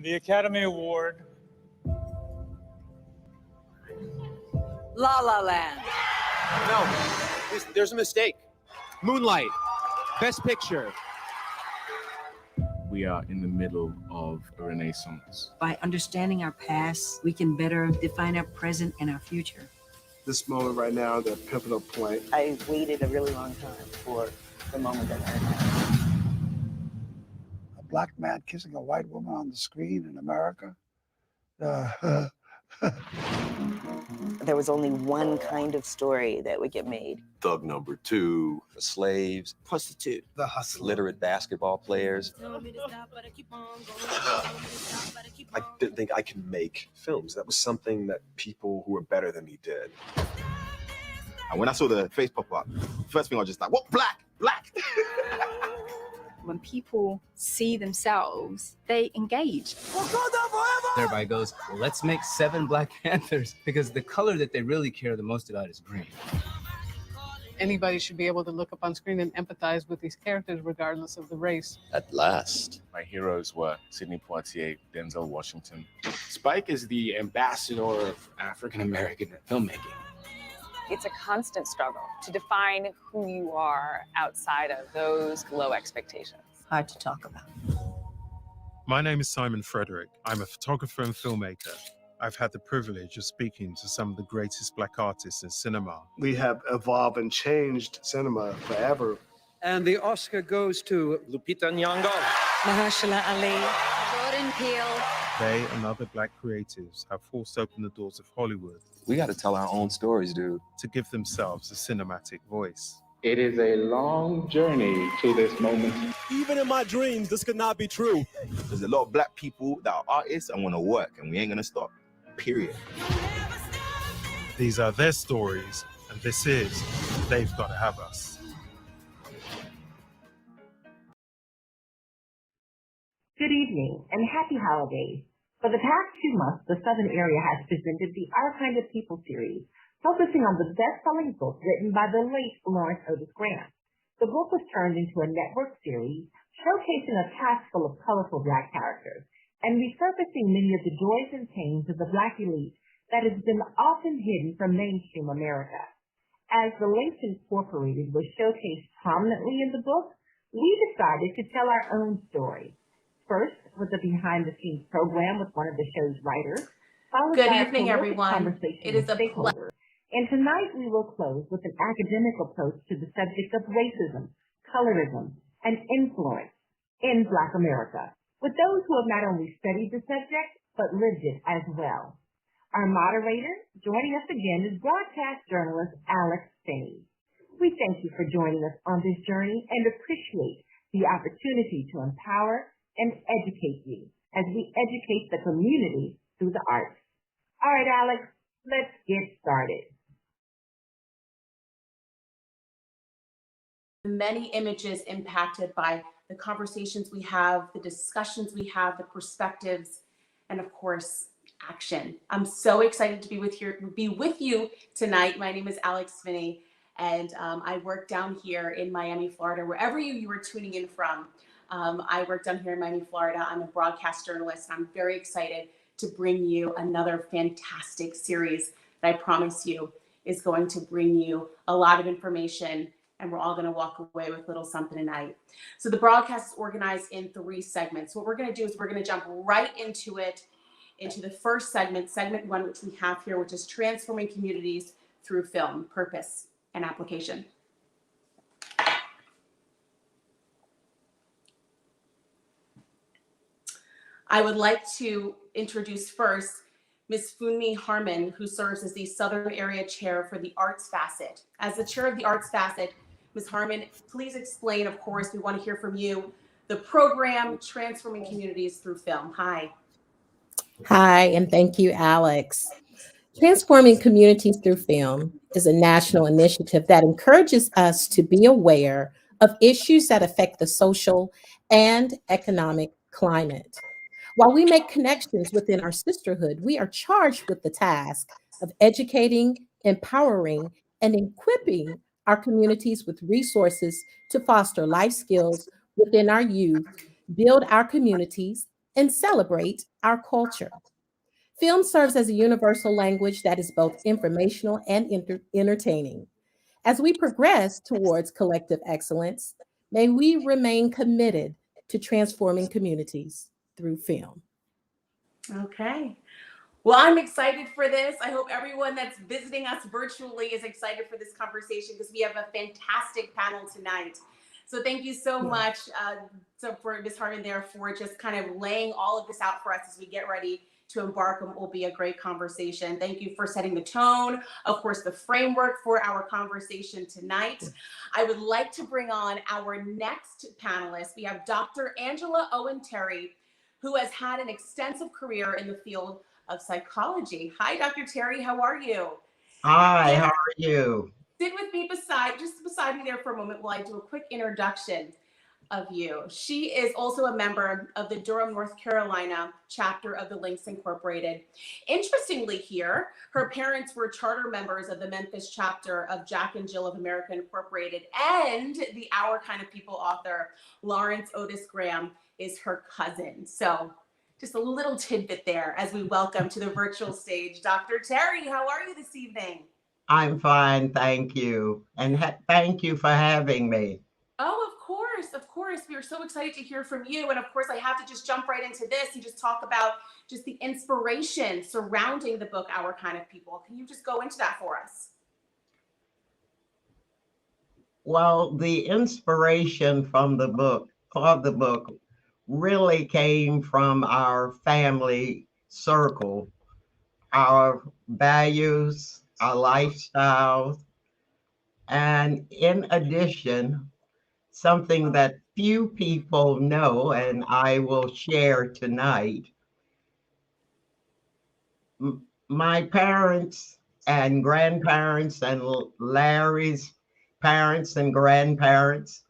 And the Academy Award. La La Land. No, there's a mistake. Moonlight, Best Picture. We are in the middle of a renaissance. By understanding our past, we can better define our present and our future. This moment right now, the pivotal point. I waited a really long time for the moment that I had. A black man kissing a white woman on the screen in America. There was only one kind of story that would get made. Thug number 2, the slaves, Prostitute, the hustler, literate basketball players. I didn't think I could make films. That was something that people who were better than me did. And when I saw the face pop up, first thing I was just like, what? Black! When people see themselves, they engage. Everybody goes, well, let's make 7 Black Panthers, because the color that they really care the most about is green. Anybody should be able to look up on screen and empathize with these characters regardless of the race. At last. My heroes were Sidney Poitier, Denzel Washington. Spike is the ambassador of African-American filmmaking. It's a constant struggle to define who you are outside of those low expectations. Hard to talk about. My name is Simon Frederick. I'm a photographer and filmmaker. I've had the privilege of speaking to some of the greatest Black artists in cinema. We have evolved and changed cinema forever. And the Oscar goes to Lupita Nyong'o, Mahershala Ali, Jordan Peele. They and other Black creatives have forced open the doors of Hollywood. We got to tell our own stories, dude. To give themselves a cinematic voice. It is a long journey to this moment. Even in my dreams, this could not be true. There's a lot of Black people that are artists and want to work, and we ain't gonna stop. Period. These are their stories, and this is They've Gotta Have Us. Good evening and happy holidays. For the past 2 months, the Southern area has presented the Our Kind of People series, focusing on the best-selling book written by the late Lawrence Otis Grant. The book was turned into a network series, showcasing a cast full of colorful Black characters and resurfacing many of the joys and pains of the Black elite that has been often hidden from mainstream America. As the links incorporated was showcased prominently in the book, we decided to tell our own story. First was a behind-the-scenes program with one of the show's writers, followed Good by evening, a everyone. conversation It is with a stakeholders. And tonight we will close with an academic approach to the subject of racism, colorism, and influence in Black America, with those who have not only studied the subject, but lived it as well. Our moderator, joining us again, is broadcast journalist Alex Finney. We thank you for joining us on this journey and appreciate the opportunity to empower and educate you as we educate the community through the arts. All right, Alex, let's get started. Many images impacted by the conversations we have, the discussions we have, the perspectives, and of course, action. I'm so excited to be with you tonight. My name is Alex Finney, and I work down here in Miami, Florida, wherever you are tuning in from. I work down here in Miami, Florida. I'm a broadcast journalist. I'm very excited to bring you another fantastic series that I promise you is going to bring you a lot of information, and we're all going to walk away with a little something tonight. So the broadcast is organized in 3 segments. What we're going to do is we're going to jump right into it, into the first segment, segment 1, which we have here, which is transforming communities through film, purpose, and application. I would like to introduce first Ms. Funmi Harman, who serves as the Southern Area Chair for the Arts Facet. As the Chair of the Arts Facet, Ms. Harman, please explain, of course, we want to hear from you, the program Transforming Communities Through Film. Hi. Hi, and thank you, Alex. Transforming Communities Through Film is a national initiative that encourages us to be aware of issues that affect the social and economic climate. While we make connections within our sisterhood, we are charged with the task of educating, empowering, and equipping our communities with resources to foster life skills within our youth, build our communities, and celebrate our culture. Film serves as a universal language that is both informational and entertaining. As we progress towards collective excellence, may we remain committed to transforming communities through film. Okay. Well, I'm excited for this. I hope everyone that's visiting us virtually is excited for this conversation because we have a fantastic panel tonight. So thank you so much for Ms. Harmon there for just kind of laying all of this out for us as we get ready to embark on what will be a great conversation. Thank you for setting the tone, of course, the framework for our conversation tonight. I would like to bring on our next panelist. We have Dr. Angela Owen Terry, who has had an extensive career in the field of psychology. Hi, Dr. Terry, how are you? Hi, how are you? Sit with me just beside me there for a moment while I do a quick introduction of you. She is also a member of the Durham, North Carolina chapter of the Links Incorporated. Interestingly here, her parents were charter members of the Memphis chapter of Jack and Jill of America Incorporated, and the Our Kind of People author, Lawrence Otis Graham, is her cousin. So just a little tidbit there as we welcome to the virtual stage, Dr. Terry. How are you this evening? I'm fine, thank you. And thank you for having me. Oh, of course. We are so excited to hear from you. And of course, I have to just jump right into this and just talk about just the inspiration surrounding the book, Our Kind of People. Can you just go into that for us? Well, the inspiration from the book, really came from our family circle, our values, our lifestyles, and in addition, something that few people know, and I will share tonight. My parents and grandparents and Larry's parents and grandparents,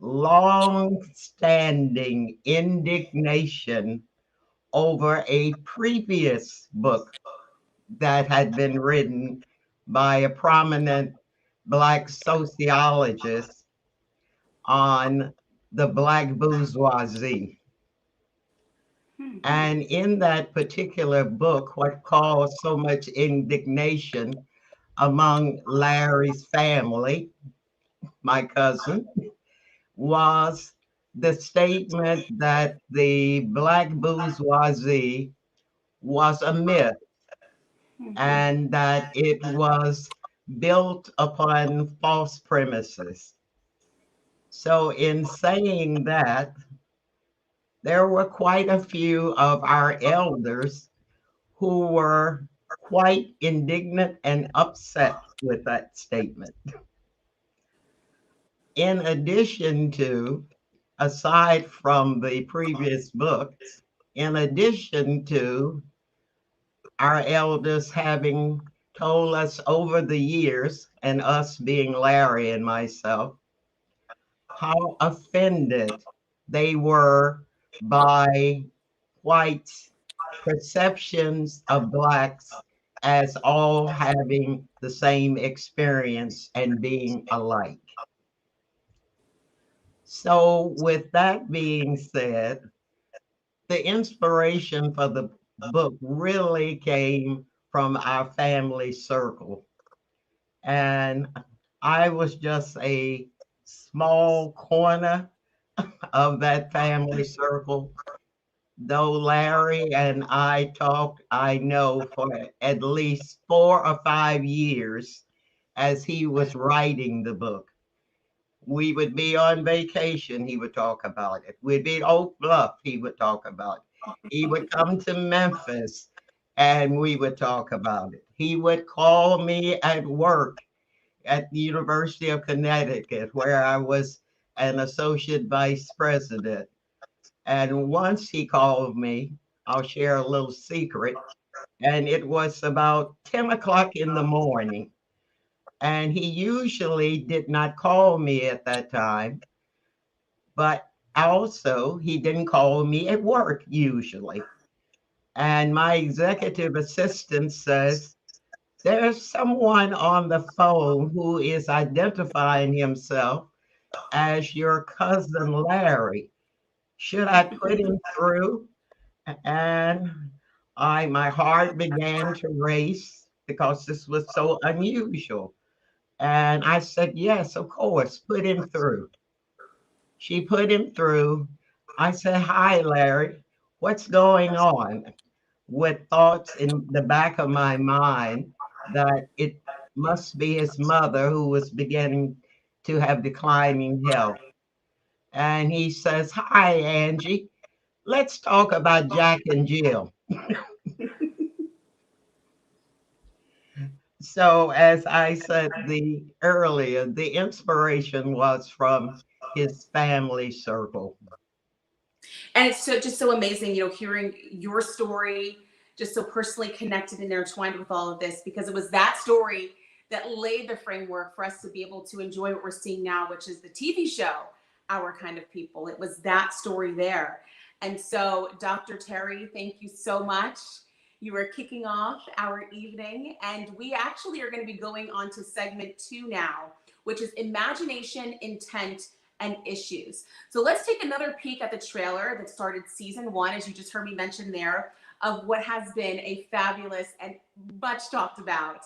long-standing indignation over a previous book that had been written by a prominent Black sociologist on the Black bourgeoisie. And in that particular book, what caused so much indignation among Larry's family, my cousin, was the statement that the Black bourgeoisie was a myth and that it was built upon false premises. So in saying that, there were quite a few of our elders who were quite indignant and upset with that statement. In addition to, aside from the previous book, in addition to our elders having told us over the years, and us being Larry and myself, how offended they were by whites' perceptions of Blacks as all having the same experience and being alike. So with that being said, the inspiration for the book really came from our family circle. And I was just a small corner of that family circle. Though Larry and I talked, I know, for at least 4 or 5 years as he was writing the book. We would be on vacation, he would talk about it. We'd be at Oak Bluff, he would talk about it. He would come to Memphis and we would talk about it. He would call me at work at the University of Connecticut, where I was an associate vice president. And once he called me, I'll share a little secret, and it was about 10 o'clock in the morning. And he usually did not call me at that time, but also he didn't call me at work usually. And my executive assistant says, there's someone on the phone who is identifying himself as your cousin Larry. Should I put him through? And my heart began to race because this was so unusual. And I said, yes, of course, put him through. She put him through. I said, hi, Larry, what's going on? With thoughts in the back of my mind that it must be his mother who was beginning to have declining health. And he says, hi, Angie, let's talk about Jack and Jill. So as I said earlier, the inspiration was from his family circle. And it's just so amazing, hearing your story, just so personally connected and intertwined with all of this, because it was that story that laid the framework for us to be able to enjoy what we're seeing now, which is the TV show, Our Kind of People. It was that story there. And so, Dr. Terry, thank you so much. You are kicking off our evening, and we actually are going to be going on to segment 2 now, which is imagination, intent, and issues. So let's take another peek at the trailer that started season 1, as you just heard me mention there, of what has been a fabulous and much talked about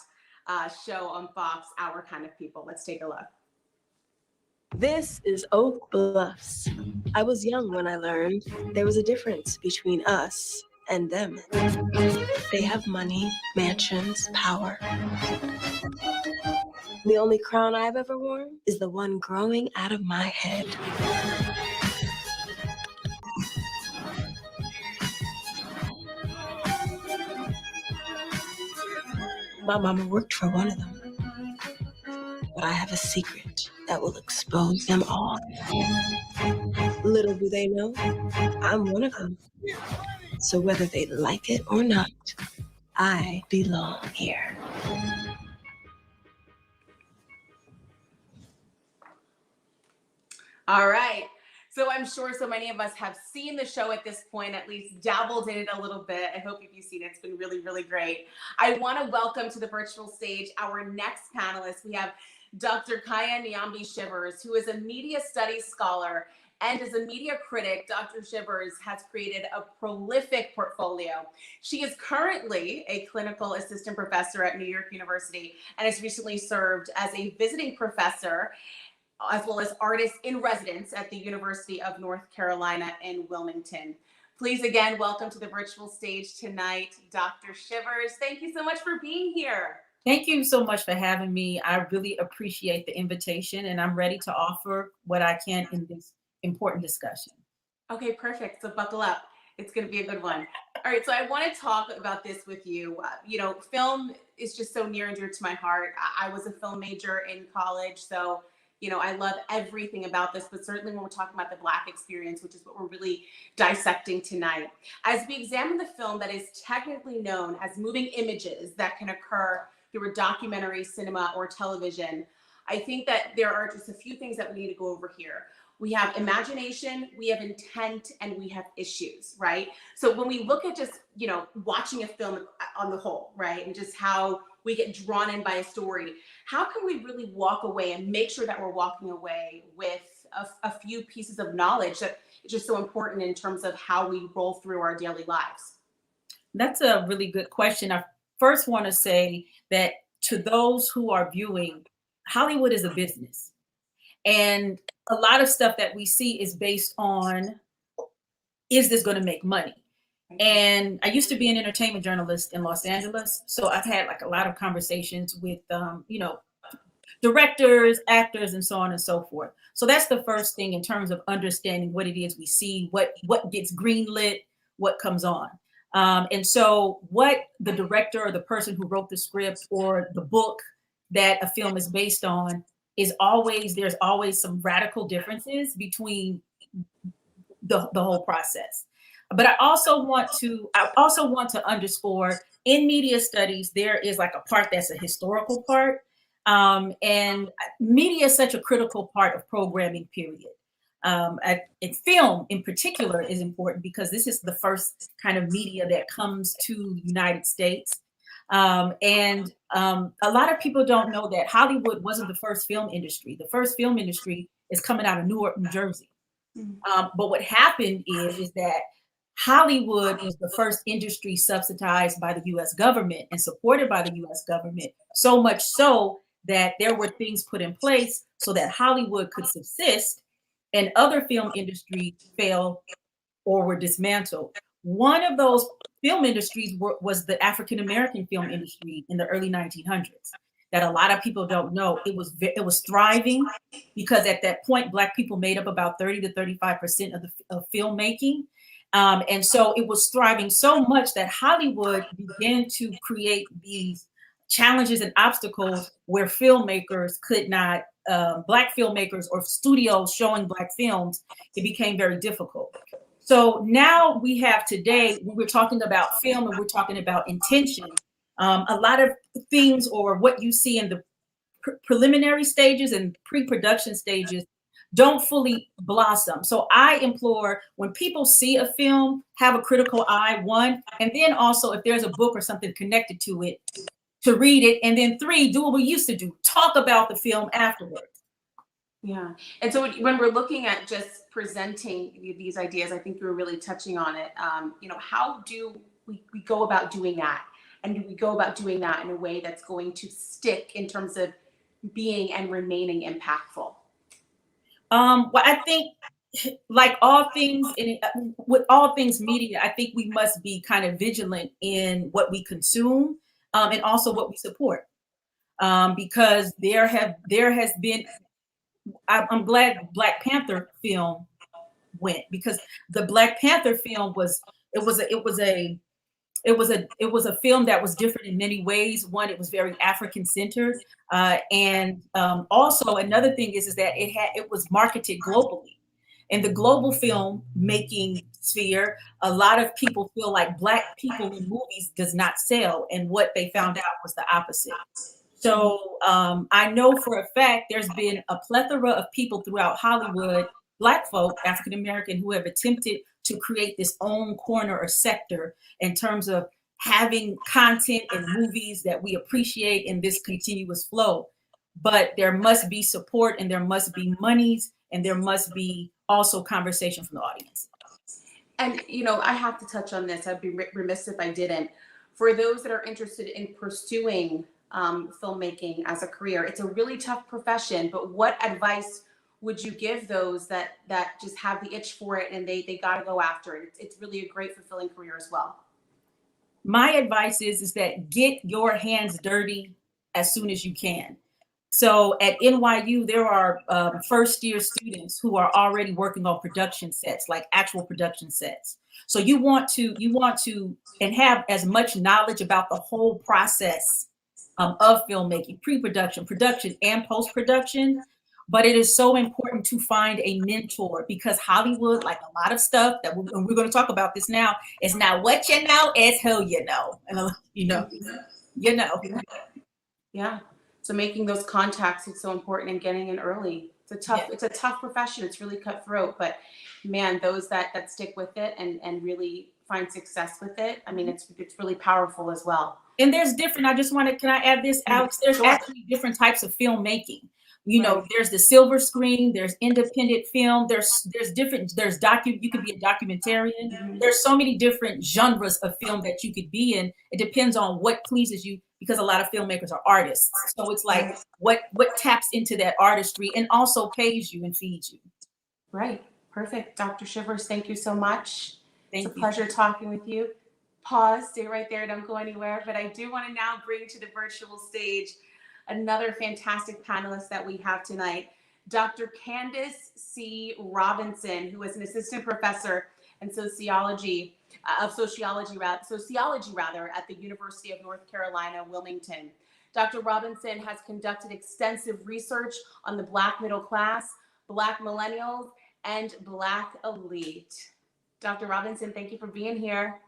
show on Fox, Our Kind of People. Let's take a look. This is Oak Bluffs. I was young when I learned there was a difference between us and them. They have money, mansions, power. The only crown I've ever worn is the one growing out of my head. My mama worked for one of them. But I have a secret that will expose them all. Little do they know, I'm one of them. So whether they like it or not, I belong here. All right. So I'm sure so many of us have seen the show at this point, at least dabbled in it a little bit. I hope if you've seen it, it's been really, really great. I want to welcome to the virtual stage our next panelist. We have Dr. Kaya Nyambi-Shivers, who is a media studies scholar and as a media critic. Dr. Shivers has created a prolific portfolio. She is currently a clinical assistant professor at New York University and has recently served as a visiting professor as well as artist in residence at the University of North Carolina in Wilmington. Please again, welcome to the virtual stage tonight, Dr. Shivers. Thank you so much for being here. Thank you so much for having me. I really appreciate the invitation, and I'm ready to offer what I can in this important discussion. Okay, perfect. So buckle up. It's going to be a good one. All right, so I want to talk about this with you. Film is just so near and dear to my heart. I was a film major in college, so I love everything about this, but certainly when we're talking about the Black experience, which is what we're really dissecting tonight. As we examine the film that is technically known as moving images that can occur through a documentary, cinema, or television, I think that there are just a few things that we need to go over here. We have imagination, we have intent, and we have issues, right? So when we look at just, watching a film on the whole, right, and just how we get drawn in by a story, how can we really walk away and make sure that we're walking away with a few pieces of knowledge that is just so important in terms of how we roll through our daily lives? That's a really good question. I first want to say that to those who are viewing, Hollywood is a business. And a lot of stuff that we see is based on, is this going to make money? And I used to be an entertainment journalist in Los Angeles. So I've had a lot of conversations with, directors, actors, and so on and so forth. So that's the first thing in terms of understanding what it is we see, what gets greenlit, what comes on. And so what the director or the person who wrote the script or the book that a film is based on there's always some radical differences between the whole process. But I also want to underscore, in media studies, there is a part that's a historical part. And media is such a critical part of programming, period. And film in particular is important because this is the first kind of media that comes to the United States. And a lot of people don't know that Hollywood wasn't the first film industry. The first film industry is coming out of Newark, New Jersey. But what happened is that Hollywood was the first industry subsidized by the US government and supported by the US government, so much so that there were things put in place so that Hollywood could subsist and other film industries failed or were dismantled. One of those film industries was the African American film industry in the early 1900s. That a lot of people don't know. It was thriving because at that point, Black people made up about 30 to 35% of filmmaking. And so it was thriving so much that Hollywood began to create these challenges and obstacles where filmmakers could not, Black filmmakers or studios showing Black films, it became very difficult. So now we have today, when we're talking about film and we're talking about intention, a lot of things or what you see in the preliminary stages and pre-production stages don't fully blossom. So I implore when people see a film, have a critical eye, one, and then also if there's a book or something connected to it, to read it, and then three, do what we used to do, talk about the film afterwards. Yeah. And so when we're looking at just presenting these ideas, I think you were really touching on it. How do we go about doing that? And do we go about doing that in a way that's going to stick in terms of being and remaining impactful? Well, I think like all things with all things media, I think we must be kind of vigilant in what we consume and also what we support. Because there has been, I'm glad Black Panther film went, because the Black Panther film was a film that was different in many ways. One, it was very African centered, and also another thing is that it was marketed globally. In the global film making sphere, a lot of people feel like Black people in movies does not sell, and what they found out was the opposite. So I know for a fact there's been a plethora of people throughout Hollywood, Black folk, African American, who have attempted to create this own corner or sector in terms of having content and movies that we appreciate in this continuous flow. But there must be support, and there must be monies, and there must be also conversation from the audience. And, I have to touch on this. I'd be remiss if I didn't. For those that are interested in pursuing filmmaking as a career, it's a really tough profession, but what advice would you give those that just have the itch for it and they got to go after it? It's really a great fulfilling career as well. My advice is that get your hands dirty as soon as you can. So at NYU, there are first year students who are already working on production sets, like actual production sets. So you want to and have as much knowledge about the whole process of filmmaking, pre-production, production, and post-production. But it is so important to find a mentor, because Hollywood, like a lot of stuff that we're going to talk about this now, is not what you know, it's who you know. And you know. Yeah. So making those contacts is so important, and getting in early. It's a tough profession. It's really cutthroat, but man, those that stick with it and really find success with it, I mean, it's really powerful as well. And there's different, can I add this, Alex? There's actually different types of filmmaking. There's the silver screen, there's independent film, there's you could be a documentarian. There's so many different genres of film that you could be in. It depends on what pleases you, because a lot of filmmakers are artists. So it's like what taps into that artistry and also pays you and feeds you. Right. Perfect. Dr. Shivers, thank you so much. It's a pleasure talking with you. Pause, stay right there, don't go anywhere. But I do want to now bring to the virtual stage another fantastic panelist that we have tonight, Dr. Candace C. Robinson, who is an assistant professor in sociology at the University of North Carolina, Wilmington. Dr. Robinson has conducted extensive research on the Black middle class, Black millennials, and Black elite. Dr. Robinson, thank you for being here.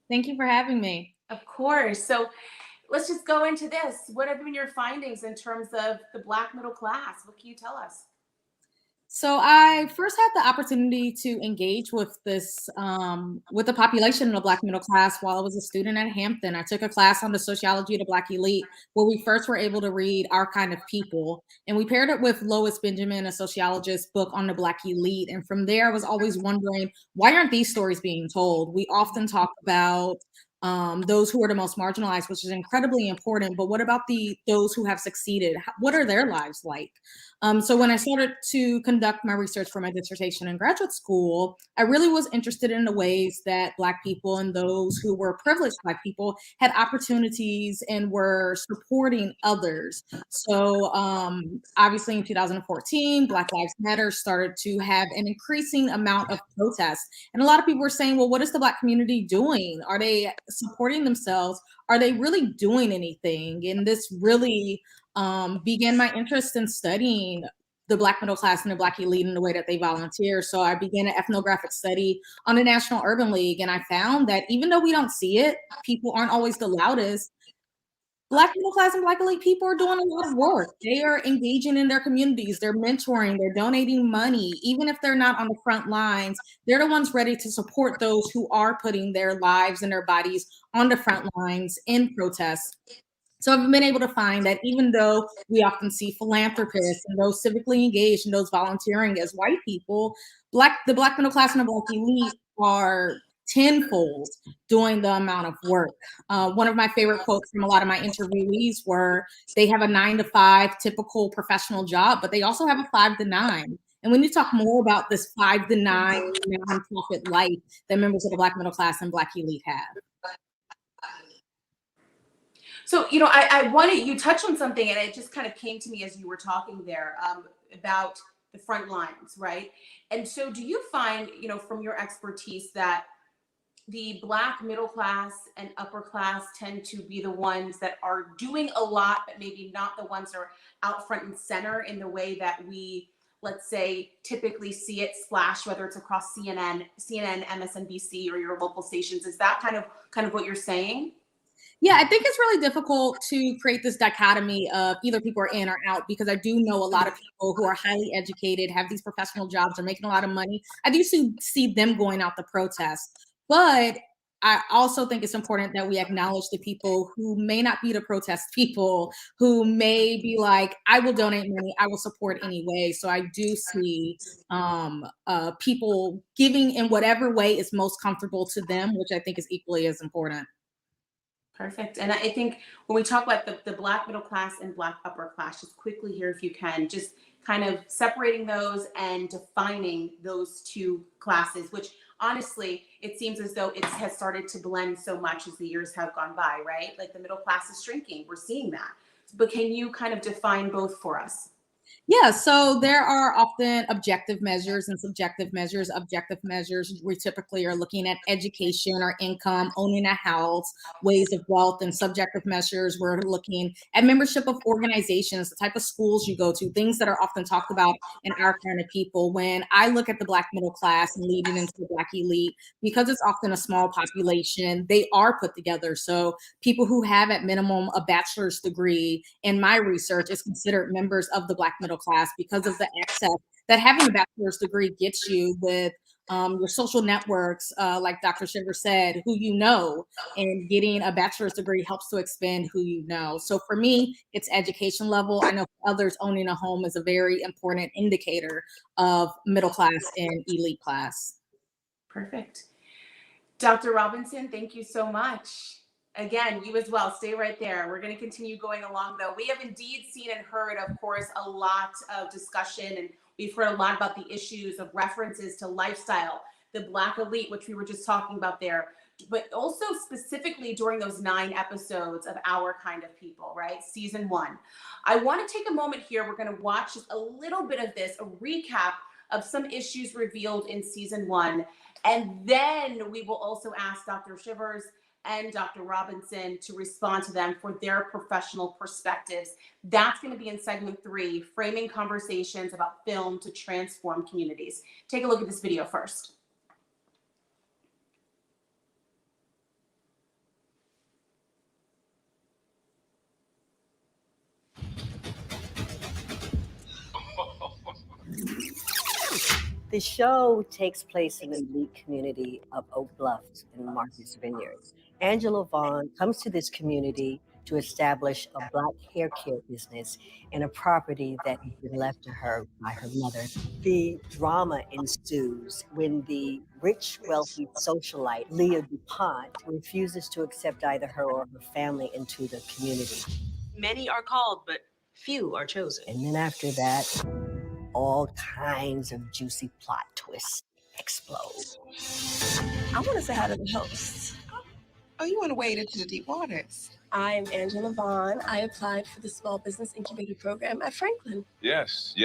Thank you for having me. Of course. So let's just go into this. What have been your findings in terms of the Black middle class? What can you tell us? So I first had the opportunity to engage with this with the population in the Black middle class while I was a student at Hampton. I took a class on the sociology of the Black elite, where we first were able to read Our Kind of People, and we paired it with Lois Benjamin, a sociologist's book on the Black elite. And from there, I was always wondering, why aren't these stories being told? We often talk about those who are the most marginalized, which is incredibly important. But what about those who have succeeded? What are their lives like? So when I started to conduct my research for my dissertation in graduate school, I really was interested in the ways that Black people and those who were privileged Black people had opportunities and were supporting others. So obviously in 2014, Black Lives Matter started to have an increasing amount of protests. And a lot of people were saying, well, what is the Black community doing? Are they supporting themselves? Are they really doing anything? And this really began my interest in studying the Black middle class and the Black elite in the way that they volunteer. So I began an ethnographic study on the National Urban League, and I found that even though we don't see it, people aren't always the loudest. Black middle class and Black elite people are doing a lot of work. They are engaging in their communities, they're mentoring, they're donating money. Even if they're not on the front lines, they're the ones ready to support those who are putting their lives and their bodies on the front lines in protests. So I've been able to find that even though we often see philanthropists and those civically engaged and those volunteering as white people, the Black middle class and the Black elite are tenfold doing the amount of work. One of my favorite quotes from a lot of my interviewees were, they have a 9-to-5 typical professional job, but they also have a 5-to-9. And when you talk more about this 5-to-9 nonprofit life that members of the Black middle class and Black elite have. So, you know, I wanted, you touched on something and it just kind of came to me as you were talking there about the front lines, right? And so do you find, you know, from your expertise that the Black middle class and upper class tend to be the ones that are doing a lot, but maybe not the ones that are out front and center in the way that we, let's say, typically see it splashed, whether it's across CNN, MSNBC, or your local stations? Is that kind of what you're saying? Yeah, I think it's really difficult to create this dichotomy of either people are in or out, because I do know a lot of people who are highly educated, have these professional jobs, are making a lot of money. I do see them going out to protest. But I also think it's important that we acknowledge the people who may not be the protest people, who may be like, I will donate money, I will support anyway. So I do see people giving in whatever way is most comfortable to them, which I think is equally as important. Perfect. And I think when we talk about the Black middle class and Black upper class, just quickly here, if you can, just kind of separating those and defining those two classes, which honestly, it seems as though it has started to blend so much as the years have gone by, right? Like the middle class is shrinking. We're seeing that. But can you kind of define both for us? Yeah, so there are often objective measures and subjective measures. Objective measures, we typically are looking at education or income, owning a house, ways of wealth. And subjective measures, we're looking at membership of organizations, the type of schools you go to, things that are often talked about in Our Kind of People. When I look at the Black middle class and leading into the Black elite, because it's often a small population, they are put together. So people who have at minimum a bachelor's degree, in my research, is considered members of the Black middle class because of the access that having a bachelor's degree gets you with your social networks, like Dr. Shiver said, who you know, and getting a bachelor's degree helps to expand who you know. So for me, it's education level. I know for others, owning a home is a very important indicator of middle class and elite class. Perfect. Dr. Robinson, thank you so much. Again, you as well. Stay right there. We're going to continue going along, though. We have indeed seen and heard, of course, a lot of discussion, and we've heard a lot about the issues of references to lifestyle, the Black elite, which we were just talking about there, but also specifically during those 9 episodes of Our Kind of People, right? Season 1. I want to take a moment here. We're going to watch just a little bit of this, a recap of some issues revealed in season 1. And then we will also ask Dr. Shivers and Dr. Robinson to respond to them for their professional perspectives. That's going to be in segment 3, framing conversations about film to transform communities. Take a look at this video first. The show takes place in the elite community of Oak Bluff in Martha's Vineyard. Angela Vaughn comes to this community to establish a Black hair care business in a property that has been left to her by her mother. The drama ensues when the rich, wealthy socialite, Leah DuPont, refuses to accept either her or her family into the community. Many are called, but few are chosen. And then after that, all kinds of juicy plot twists explode. I want to say hi to the hosts. Oh, you want to wade into the deep waters? I'm Angela Vaughn. I applied for the Small Business Incubator Program at Franklin. Yes.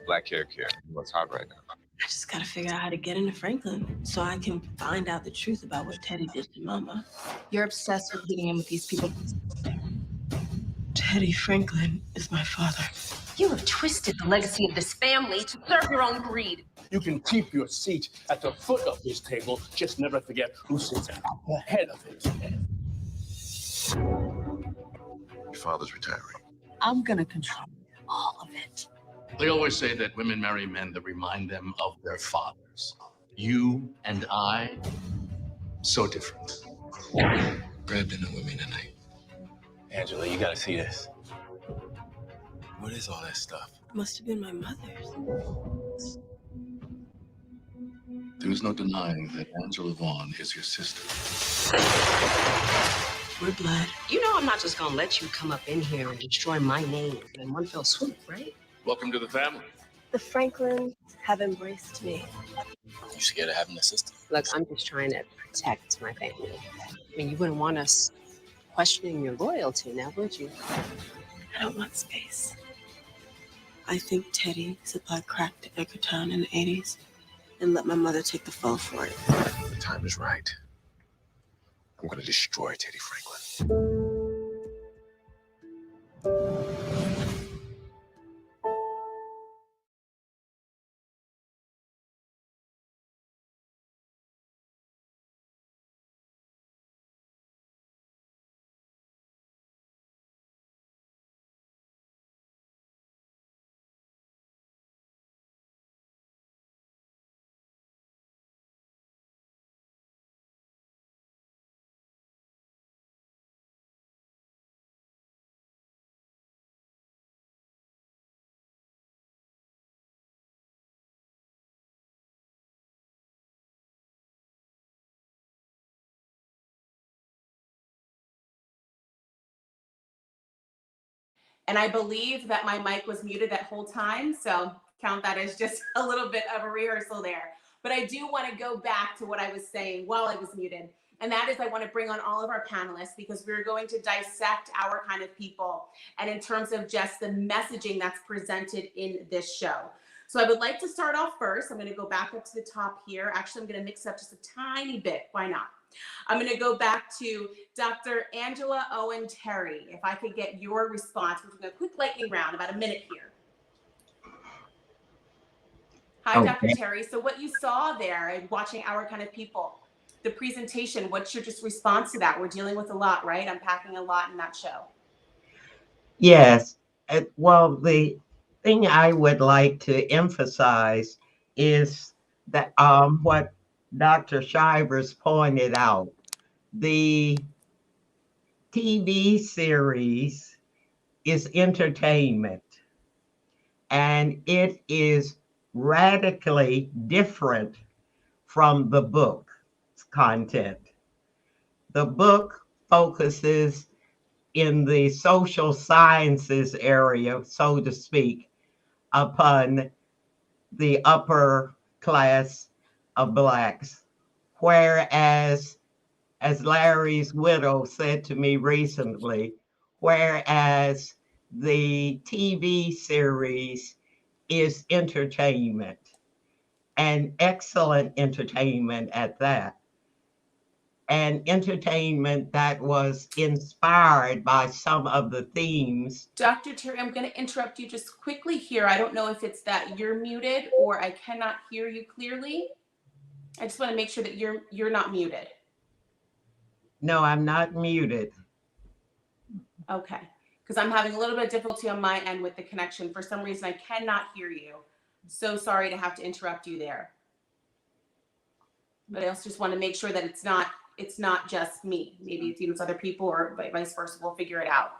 Black hair care. What's hot right now? I just got to figure out how to get into Franklin so I can find out the truth about what Teddy did to Mama. You're obsessed with getting in with these people. Teddy Franklin is my father. You have twisted the legacy of this family to serve your own greed. You can keep your seat at the foot of this table, just never forget who sits at the head of it. Your father's retiring. I'm going to control all of it. They always say that women marry men that remind them of their fathers. You and I, so different. Grab dinner with me tonight. Angela, you gotta see this. What is all that stuff? Must have been my mother's. There's no denying that Angela Vaughn is your sister. We're blood. You know I'm not just gonna let you come up in here and destroy my name in one fell swoop, right? Welcome to the family. The Franklins have embraced me. You scared of having a sister? Look, I'm just trying to protect my family. I mean, you wouldn't want us questioning your loyalty now, would you? I don't want space. I think Teddy supplied crack to Edgartown in the 80s and let my mother take the fall for it. The time is right. I'm gonna destroy Teddy Franklin. And I believe that my mic was muted that whole time. So count that as just a little bit of a rehearsal there. But I do want to go back to what I was saying while I was muted. And that is I want to bring on all of our panelists because we're going to dissect our kind of people. And in terms of just the messaging that's presented in this show. So I would like to start off first. I'm going to go back up to the top here. Actually, I'm going to mix it up just a tiny bit. Why not? I'm going to go back to Dr. Angela Owen Terry. If I could get your response, we're doing a quick lightning round, about a minute here. Hi, Okay. Dr. Terry. So what you saw there and watching our kind of people, the presentation, what's your just response to that? We're dealing with a lot, right? Unpacking a lot in that show. Yes. Well, the thing I would like to emphasize is that what Dr. Shivers pointed out, the TV series is entertainment, and it is radically different from the book content. The book focuses in the social sciences area, so to speak, upon the upper class of Blacks. Whereas, as Larry's widow said to me recently, whereas the TV series is entertainment, and excellent entertainment at that. And entertainment that was inspired by some of the themes. Dr. Terry, I'm going to interrupt you just quickly here. I don't know if it's that you're muted or I cannot hear you clearly. I just want to make sure that you're not muted. No, I'm not muted. Okay, because I'm having a little bit of difficulty on my end with the connection. For some reason, I cannot hear you. So sorry to have to interrupt you there. But I also just want to make sure that it's not just me. Maybe it's other people or vice versa. We'll figure it out.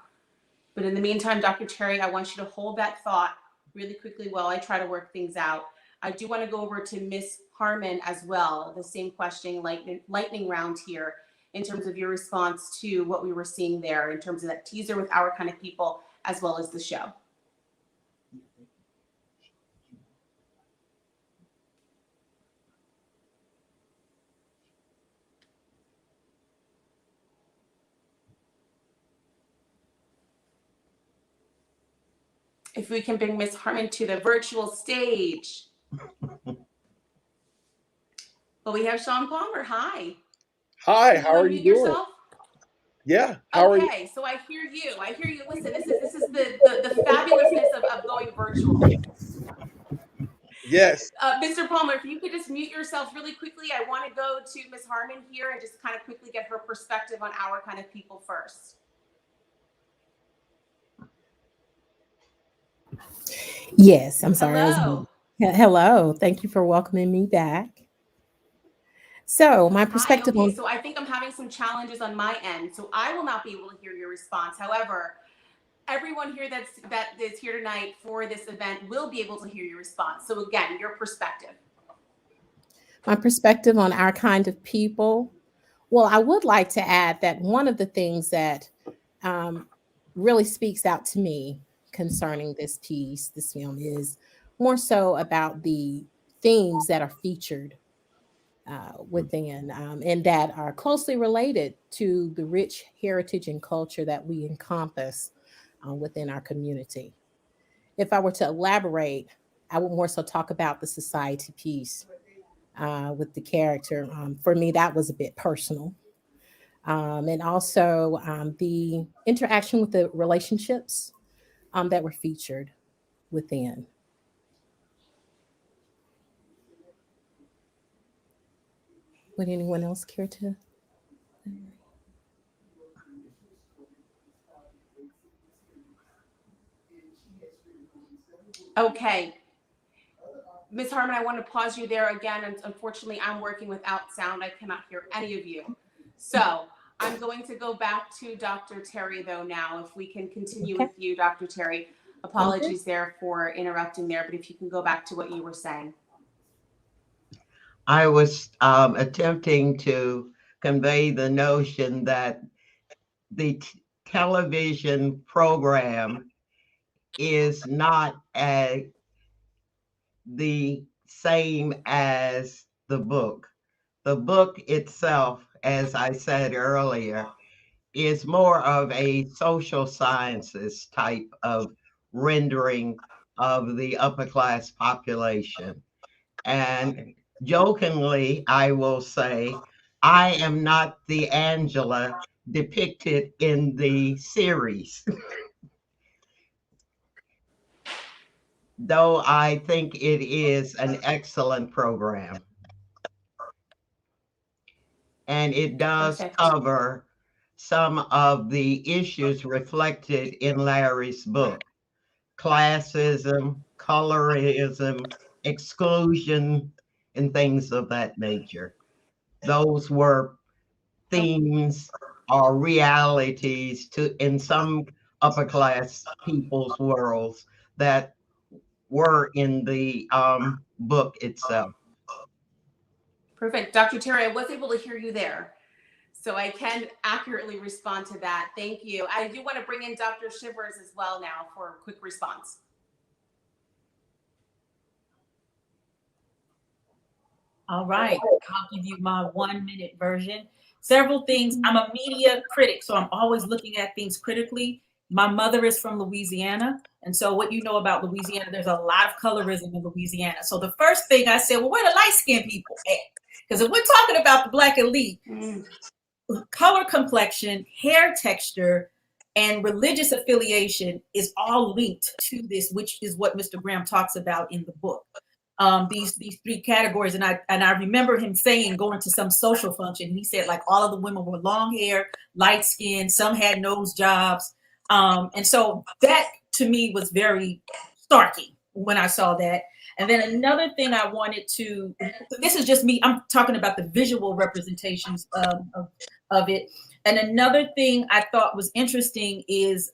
But in the meantime, Dr. Terry, I want you to hold that thought really quickly while I try to work things out. I do want to go over to Miss Harmon as well. The same question, lightning round here, in terms of your response to what we were seeing there, in terms of that teaser with Our Kind of People, as well as the show. If we can bring Miss Harmon to the virtual stage. Well, we have Sean Palmer. Hi. Hi, how are you doing? Yourself? Yeah, how are you? Okay, so I hear you. Listen, this is the fabulousness of going virtual. Yes. Mr. Palmer, if you could just mute yourself really quickly. I want to go to Miss Harmon here and just kind of quickly get her perspective on Our Kind of People first. Yes, I'm sorry. Hello. Hello. Thank you for welcoming me back. So my perspective Okay, on so I think I'm having some challenges on my end, so I will not be able to hear your response. However, everyone here that is here tonight for this event will be able to hear your response. So again, your perspective. my perspective on Our Kind of People. Well, I would like to add that one of the things that really speaks out to me concerning this film, is more so about the themes that are featured within and that are closely related to the rich heritage and culture that we encompass within our community. If I were to elaborate, I would more so talk about the society piece with the character. For me, that was a bit personal. And also the interaction with the relationships that were featured within. Would anyone else care to? Okay. Ms. Harmon, I want to pause you there again. And unfortunately, I'm working without sound. I cannot hear any of you. So I'm going to go back to Dr. Terry, though, now. If we can continue with you, Dr. Terry. Apologies there for interrupting there, but if you can go back to what you were saying. I was attempting to convey the notion that the television program is not the same as the book. The book itself, as I said earlier, is more of a social sciences type of rendering of the upper class population. And jokingly, I will say, I am not the Angela depicted in the series. Though I think it is an excellent program. And it does cover some of the issues reflected in Larry's book: classism, colorism, exclusion, and things of that nature. Those were themes or realities in some upper class people's worlds that were in the book itself. Perfect. Dr. Terry, I was able to hear you there, so I can accurately respond to that. Thank you. I do want to bring in Dr. Shivers as well now for a quick response. All right, I'll give you my 1-minute version. Several things. I'm a media critic, so I'm always looking at things critically. My mother is from Louisiana. And so what you know about Louisiana, there's a lot of colorism in Louisiana. So the first thing I said, well, where the light-skinned people at? Because if we're talking about the Black elite, color complexion, hair texture, and religious affiliation is all linked to this, which is what Mr. Graham talks about in the book. These three categories, and I remember him saying, going to some social function, he said like all of the women were long hair, light skin, some had nose jobs, and so that to me was very starky when I saw that. And then another thing I wanted to, this is just me, I'm talking about the visual representations of it. And another thing I thought was interesting is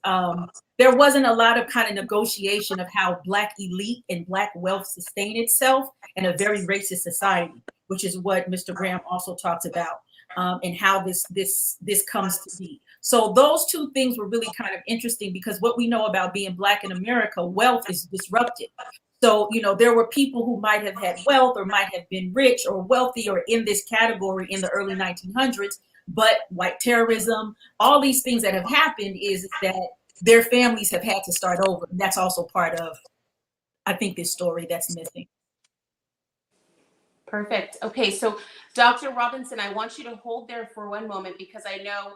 there wasn't a lot of kind of negotiation of how Black elite and Black wealth sustain itself in a very racist society, which is what Mr. Graham also talks about, and how this comes to be. So those two things were really kind of interesting, because what we know about being Black in America, wealth is disrupted. So, you know, there were people who might have had wealth or might have been rich or wealthy or in this category in the early 1900s, but white terrorism, all these things that have happened is that their families have had to start over. And that's also part of, I think, this story that's missing. Perfect. Okay, so Dr. Robinson, I want you to hold there for one moment, because I know,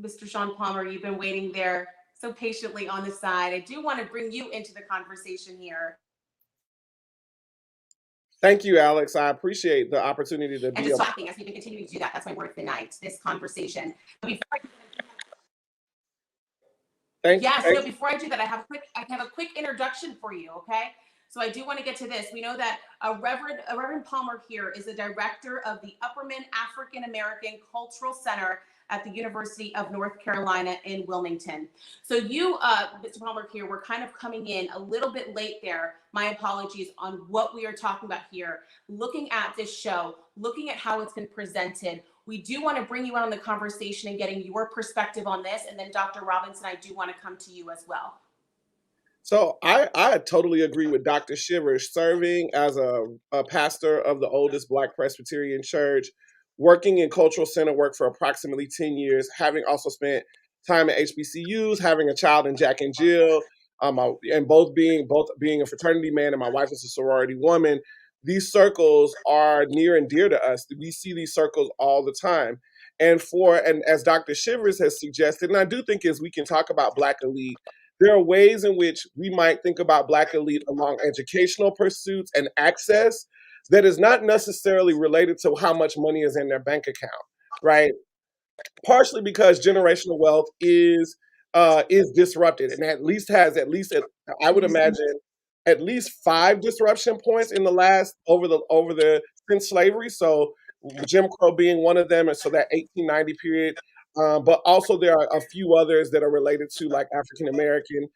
Mr. Sean Palmer, you've been waiting there so patiently on the side. I do want to bring you into the conversation here. Thank you, Alex. I appreciate the opportunity to And be just a talking as we've been continuing to do that. That's my word of the night, this conversation. But before I do that, I have a quick introduction for you, okay? So I do want to get to this. We know that Reverend Palmer here is the director of the Upperman African American Cultural Center at the University of North Carolina in Wilmington. So you, Mr. Palmer here, we're kind of coming in a little bit late there. My apologies on what we are talking about here. Looking at this show, looking at how it's been presented, we do want to bring you out on the conversation and getting your perspective on this. And then Dr. Robinson, I do want to come to you as well. So I totally agree with Dr. Shivers. Serving as a pastor of the oldest Black Presbyterian church, working in cultural center work for approximately 10 years, having also spent time at HBCUs, having a child in Jack and Jill, and both being a fraternity man and my wife is a sorority woman. These circles are near and dear to us. We see these circles all the time. And as Dr. Shivers has suggested, and I do think as we can talk about Black elite, there are ways in which we might think about Black elite along educational pursuits and access that is not necessarily related to how much money is in their bank account, right? Partially because generational wealth is disrupted, and I would imagine at least 5 disruption points in the last since slavery. So Jim Crow being one of them, and so that 1890 period. But also there are a few others that are related to, like African American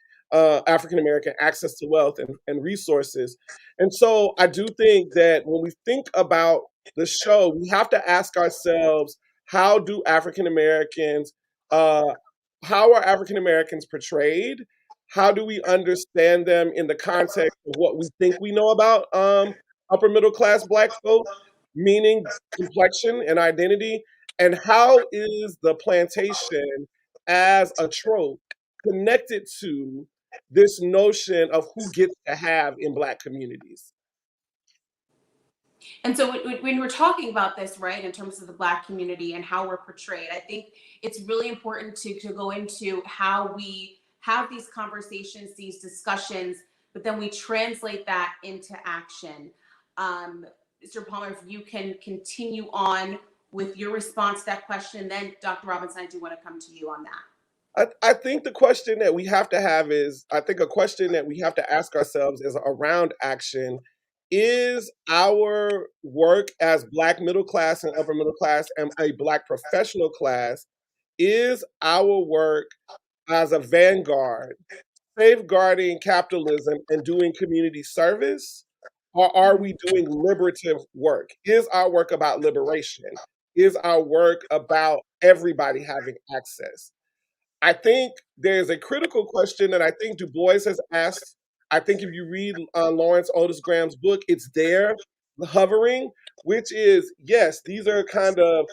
access to wealth and resources. And so I do think that when we think about the show, we have to ask ourselves, how are African Americans portrayed? How do we understand them in the context of what we think we know about upper middle class Black folks, meaning complexion and identity? And how is the plantation as a trope connected to this notion of who gets to have in Black communities? And so when we're talking about this, right, in terms of the Black community and how we're portrayed, I think it's really important to go into how we have these conversations, these discussions, but then we translate that into action. Mr. Palmer, if you can continue on with your response to that question, then Dr. Robinson, I do want to come to you on that. I think the question that we have to have is, a question that we have to ask ourselves is around action. Is our work as Black middle class and upper middle class and a Black professional class, is our work as a vanguard safeguarding capitalism and doing community service? Or are we doing liberative work? Is our work about liberation? Is our work about everybody having access? I think there's a critical question that I think Du Bois has asked. I think if you read Lawrence Otis Graham's book, it's there, hovering, which is, yes, these are kind of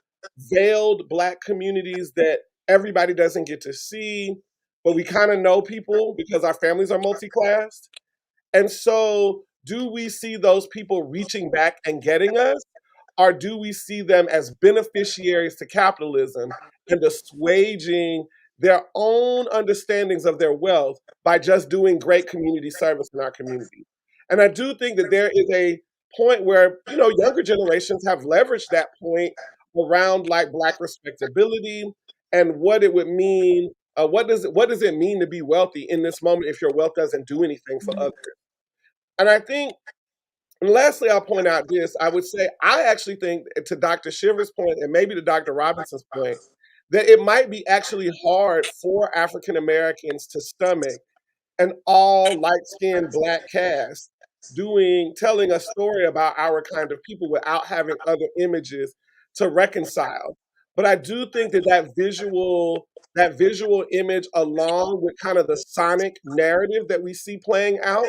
veiled Black communities that everybody doesn't get to see, but we kind of know people because our families are multi-classed. And so do we see those people reaching back and getting us? Or do we see them as beneficiaries to capitalism and assuaging their own understandings of their wealth by just doing great community service in our community? And I do think that there is a point where, younger generations have leveraged that point around like Black respectability and what it would mean. What does it mean to be wealthy in this moment if your wealth doesn't do anything for others? And I think And lastly, I'll point out this. I would say I actually think, to Dr. Shiver's point, and maybe to Dr. Robinson's point, that it might be actually hard for African Americans to stomach an all light-skinned Black cast telling a story about our kind of people without having other images to reconcile. But I do think that visual image, along with kind of the sonic narrative that we see playing out,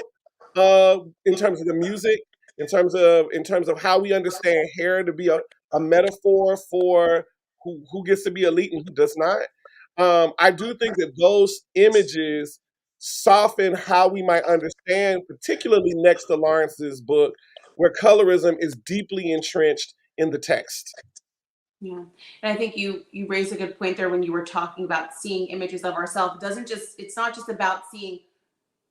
in terms of the music, in terms of how we understand hair to be a metaphor for who gets to be elite and who does not. I do think that those images soften how we might understand, particularly next to Lawrence's book, where colorism is deeply entrenched in the text. Yeah, and I think you raised a good point there when you were talking about seeing images of ourselves. It's not just about seeing,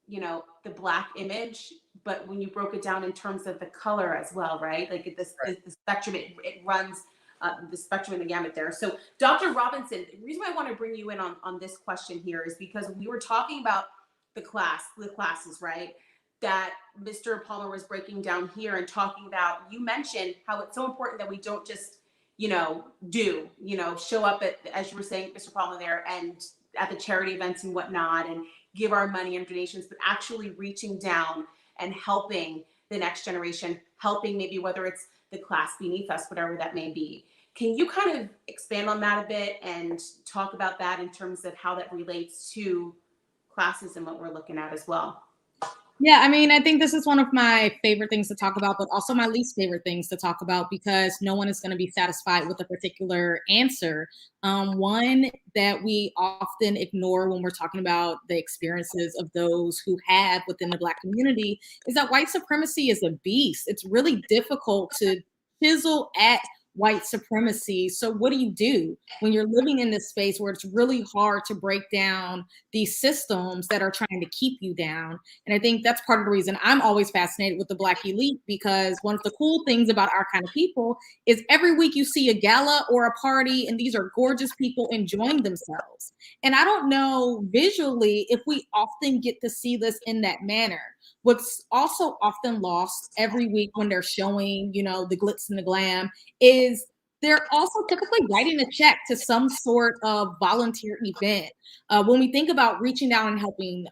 the Black image, but when you broke it down in terms of the color as well, right? Like the spectrum, it runs the spectrum and the gamut there. So Dr. Robinson, the reason why I want to bring you in on this question here is because we were talking about the classes, right? That Mr. Palmer was breaking down here and talking about, you mentioned how it's so important that we don't just, show up at, as you were saying, Mr. Palmer there, and at the charity events and whatnot, and give our money and donations, but actually reaching down and helping the next generation, helping maybe whether it's the class beneath us, whatever that may be. Can you kind of expand on that a bit and talk about that in terms of how that relates to classes and what we're looking at as well? Yeah, I mean, I think this is one of my favorite things to talk about, but also my least favorite things to talk about, because no one is going to be satisfied with a particular answer. One that we often ignore when we're talking about the experiences of those who have within the Black community is that white supremacy is a beast. It's really difficult to chisel at white supremacy. So what do you do when you're living in this space where it's really hard to break down these systems that are trying to keep you down? And I think that's part of the reason I'm always fascinated with the Black elite, because one of the cool things about our kind of people is every week you see a gala or a party, and these are gorgeous people enjoying themselves. And I don't know visually if we often get to see this in that manner. What's also often lost every week when they're showing, the glitz and the glam is they're also typically writing a check to some sort of volunteer event. When we think about reaching down and helping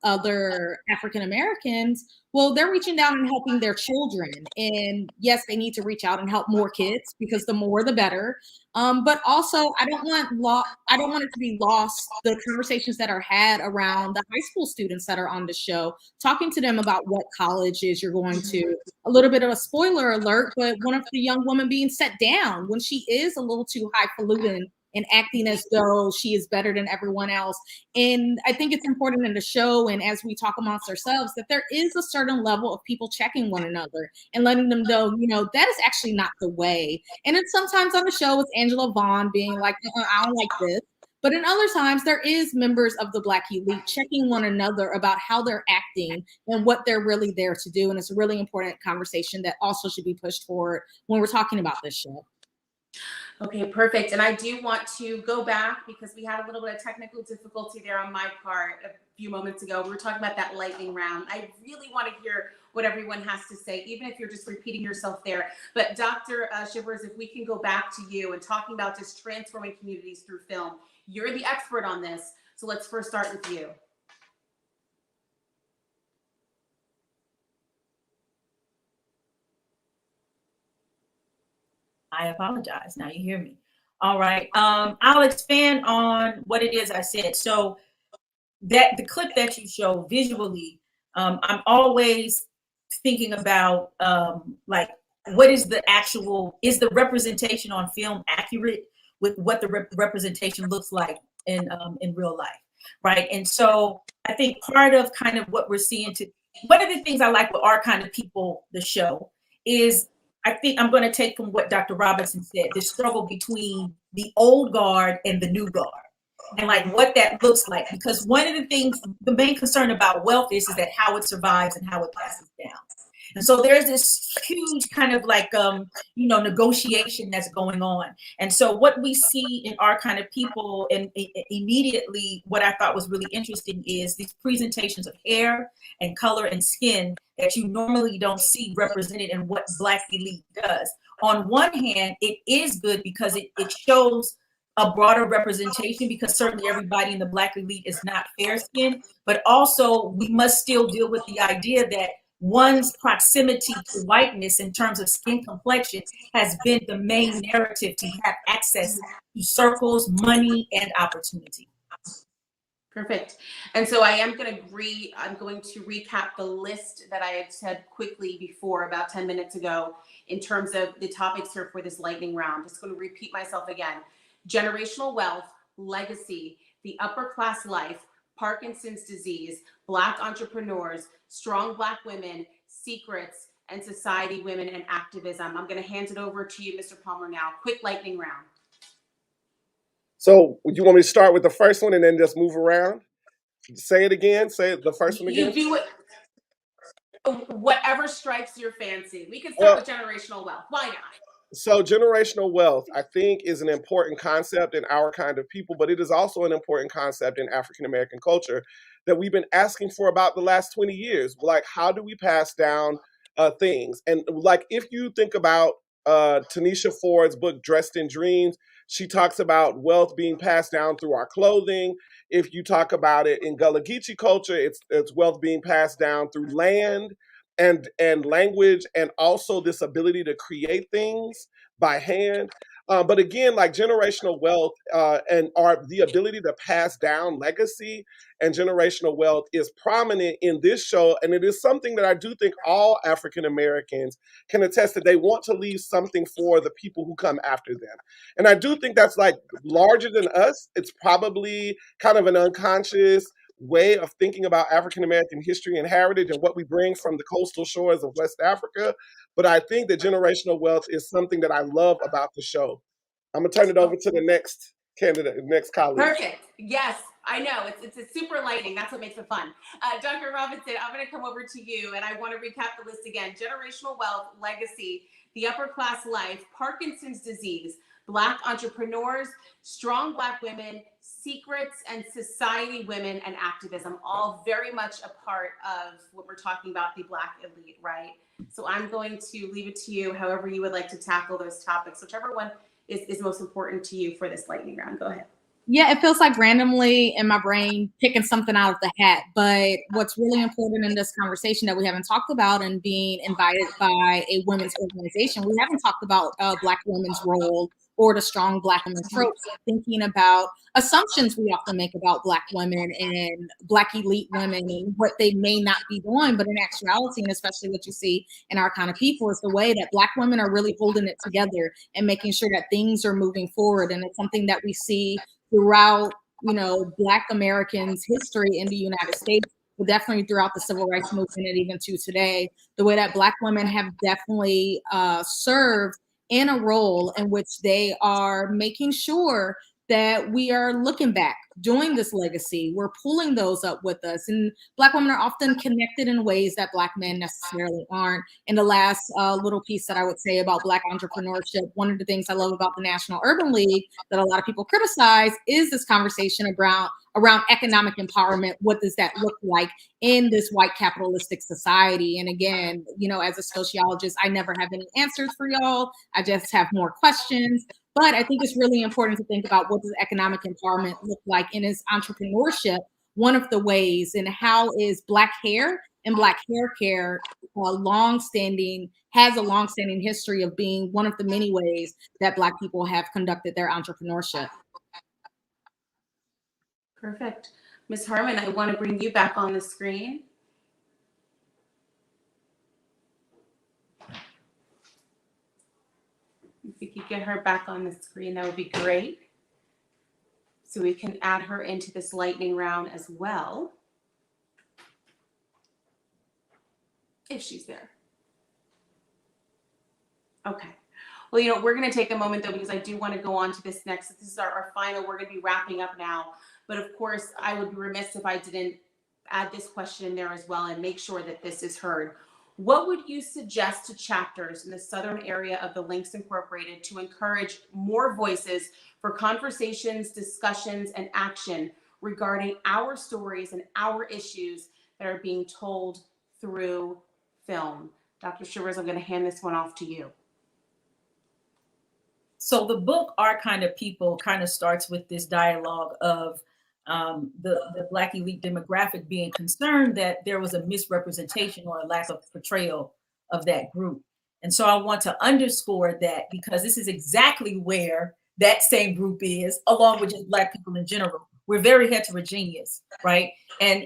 other African Americans, well, they're reaching down and helping their children. And yes, they need to reach out and help more kids, because the more the better. But also, I don't want it to be lost, the conversations that are had around the high school students that are on the show, talking to them about what colleges you're going to. A little bit of a spoiler alert, but one of the young women being set down when she is a little too highfalutin and acting as though she is better than everyone else. And I think it's important in the show, and as we talk amongst ourselves, that there is a certain level of people checking one another and letting them know, that is actually not the way. And then sometimes on the show, it's Angela Vaughn being like, I don't like this. But in other times, there is members of the Black elite checking one another about how they're acting and what they're really there to do. And it's a really important conversation that also should be pushed forward when we're talking about this show. Okay, perfect. And I do want to go back, because we had a little bit of technical difficulty there on my part a few moments ago. We were talking about that lightning round. I really want to hear what everyone has to say, even if you're just repeating yourself there. But Dr. Shivers, if we can go back to you and talking about just transforming communities through film. You're the expert on this. So let's first start with you. I apologize. Now you hear me. All right. I'll expand on what it is I said. So that the clip that you show visually, I'm always thinking about like, what is is the representation on film accurate with what the representation looks like in real life, right? And so I think part of kind of what we're seeing one of the things I like with Our Kind of People, the show, is I think I'm going to take from what Dr. Robinson said, the struggle between the old guard and the new guard, and like what that looks like. Because one of the things, the main concern about wealth is that how it survives and how it passes down. And so there's this huge kind of like, negotiation that's going on. And so what we see in our kind of people, and immediately what I thought was really interesting is these presentations of hair and color and skin that you normally don't see represented in what Black elite does. On one hand, it is good because it shows a broader representation, because certainly everybody in the Black elite is not fair skinned, but also we must still deal with the idea that one's proximity to whiteness in terms of skin complexion has been the main narrative to have access to circles, money, and opportunity. Perfect. And so I'm going to recap the list that I had said quickly before, about 10 minutes ago, in terms of the topics here for this lightning round. Just going to repeat myself again. Generational wealth, legacy, the upper class life, Parkinson's disease, Black entrepreneurs, strong Black women, secrets, and society, women, and activism. I'm going to hand it over to you, Mr. Palmer, now. Quick lightning round. So you want me to start with the first one and then just move around? Say it again. Say the first one again. You do whatever strikes your fancy. We can start with generational wealth. Why not? So generational wealth, I think, is an important concept in our kind of people, but it is also an important concept in African American culture that we've been asking for about the last 20 years. Like, how do we pass down things? And like, if you think about Tanisha Ford's book, Dressed in Dreams, she talks about wealth being passed down through our clothing. If you talk about it in Gullah Geechee culture, it's wealth being passed down through land and language, and also this ability to create things by hand. But again, like generational wealth and the ability to pass down legacy and generational wealth is prominent in this show. And it is something that I do think all African Americans can attest that they want to leave something for the people who come after them. And I do think that's like larger than us. It's probably kind of an unconscious way of thinking about African American history and heritage and what we bring from the coastal shores of West Africa. But I think that generational wealth is something that I love about the show. I'm gonna turn it over to the next candidate, next colleague. Perfect. Yes, I know. It's a super lightning. That's what makes it fun. Dr. Robinson, I'm going to come over to you, and I want to recap the list again. Generational wealth, legacy, the upper class life, Parkinson's disease, Black entrepreneurs, strong Black women, secrets, and society, women, and activism, all very much a part of what we're talking about, the Black elite, right? So I'm going to leave it to you, however you would like to tackle those topics, whichever one is most important to you for this lightning round. Go ahead. Yeah, it feels like randomly in my brain picking something out of the hat. But what's really important in this conversation that we haven't talked about, and being invited by a women's organization, we haven't talked about Black women's role or the strong Black women tropes, thinking about assumptions we often make about Black women and Black elite women and what they may not be doing. But in actuality, and especially what you see in our kind of people, is the way that Black women are really holding it together and making sure that things are moving forward. And it's something that we see throughout, Black Americans' history in the United States, but definitely throughout the civil rights movement and even to today, the way that Black women have definitely served in a role in which they are making sure that we are looking back, doing this legacy. We're pulling those up with us. And Black women are often connected in ways that Black men necessarily aren't. And the last little piece that I would say about Black entrepreneurship, one of the things I love about the National Urban League that a lot of people criticize is this conversation around economic empowerment. What does that look like in this white capitalistic society? And again, as a sociologist, I never have any answers for y'all. I just have more questions. But I think it's really important to think about what does economic empowerment look like, and is entrepreneurship one of the ways, and how is Black hair and Black hair care has a long-standing history of being one of the many ways that Black people have conducted their entrepreneurship. Perfect. Ms. Harmon, I want to bring you back on the screen. If we could get her back on the screen, that would be great. So we can add her into this lightning round as well, if she's there. Okay. Well, we're going to take a moment, though, because I do want to go on to this next. This is our final. We're going to be wrapping up now. But of course, I would be remiss if I didn't add this question in there as well and make sure that this is heard. What would you suggest to chapters in the southern area of the Links Incorporated to encourage more voices for conversations, discussions, and action regarding our stories and our issues that are being told through film? Dr. Shivers, I'm going to hand this one off to you. So the book Our Kind of People kind of starts with this dialogue of the Black elite demographic being concerned that there was a misrepresentation or a lack of portrayal of that group. And so I want to underscore that, because this is exactly where that same group is, along with just Black people in general. We're very heterogeneous, right? And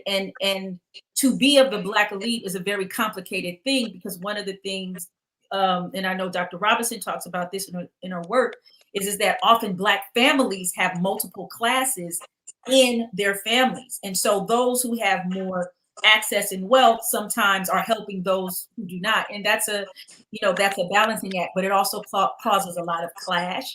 to be of the Black elite is a very complicated thing, because one of the things, and I know Dr. Robinson talks about this in her work, is that often Black families have multiple classes in their families. And so those who have more access and wealth sometimes are helping those who do not. And that's a balancing act, but it also causes a lot of clash